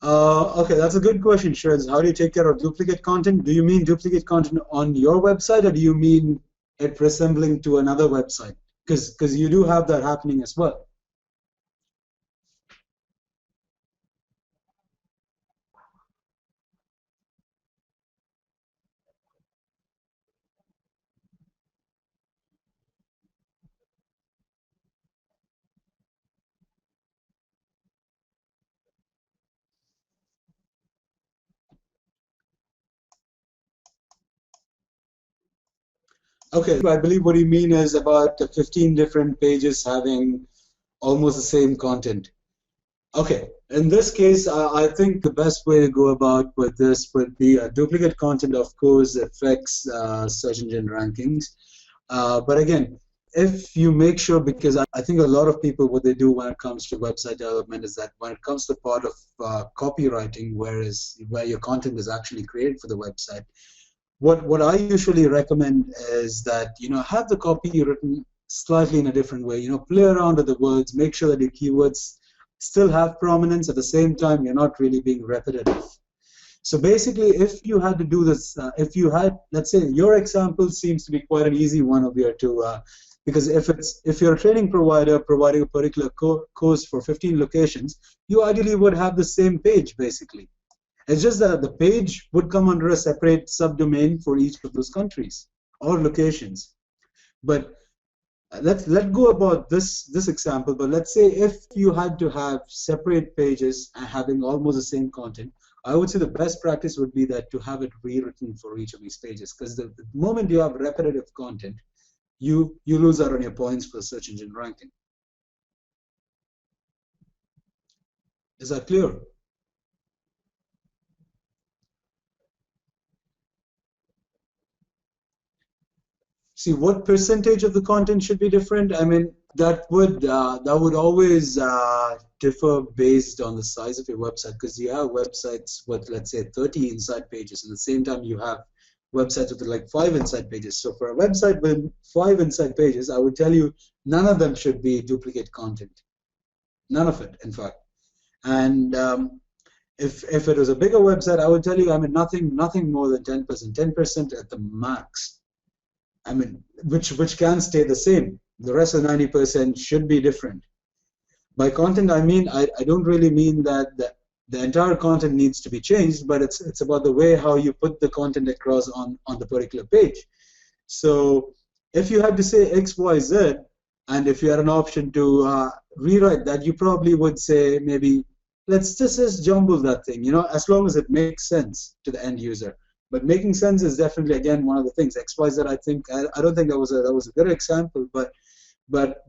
Okay, that's a good question, Shreds. How do you take care of duplicate content? Do you mean duplicate content on your website, or do you mean it resembling to another website? Because you do have that happening as well. Okay, I believe what you mean is about the 15 different pages having almost the same content. Okay, in this case, I think the best way to go about with this would be duplicate content, of course, affects search engine rankings. But again, if you make sure, because I think a lot of people, what they do when it comes to website development is that when it comes to part of copywriting, where your content is actually created for the website, what I usually recommend is that have the copy written slightly in a different way. Play around with the words, make sure that your keywords still have prominence. At the same time, you're not really being repetitive. So basically, if you had to do this, if you had, let's say, your example seems to be quite an easy one over here to, because if you're a training provider providing a particular course for 15 locations, you ideally would have the same page basically. It's just that the page would come under a separate subdomain for each of those countries or locations. But let go about this example. But let's say if you had to have separate pages and having almost the same content, I would say the best practice would be that to have it rewritten for each of these pages. Because the moment you have repetitive content, you lose out on your points for search engine ranking. Is that clear? See, what percentage of the content should be different? I mean, that would always differ based on the size of your website, because you have websites with, let's say, 30 inside pages. At the same time, you have websites with like 5 inside pages. So for a website with 5 inside pages, I would tell you none of them should be duplicate content. None of it, in fact. And if it was a bigger website, I would tell you, I mean, nothing more than 10%, 10% at the max. I mean, which can stay the same. The rest of the 90% should be different. By content, I mean I don't really mean that the entire content needs to be changed, but it's about the way how you put the content across on the particular page. So if you had to say X, Y, Z, and if you had an option to rewrite that, you probably would say maybe let's just jumble that thing, as long as it makes sense to the end user. But making sense is definitely, again, one of the things. XYZ, I don't think that was a good example, but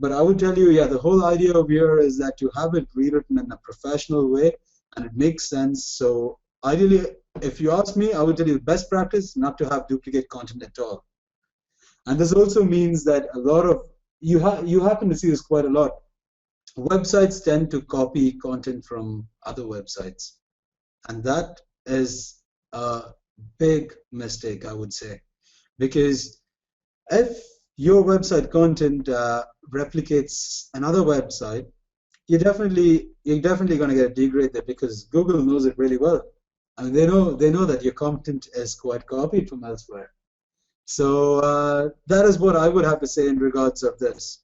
I would tell you, yeah, the whole idea of here is that you have it rewritten in a professional way and it makes sense. So ideally, if you ask me, I would tell you the best practice not to have duplicate content at all. And this also means that a lot of you happen to see this quite a lot. Websites tend to copy content from other websites, and that is a big mistake, I would say, because if your website content replicates another website, you're definitely going to get a degrade there, because Google knows it really well. I mean, they know that your content is quite copied from elsewhere. So that is what I would have to say in regards of this.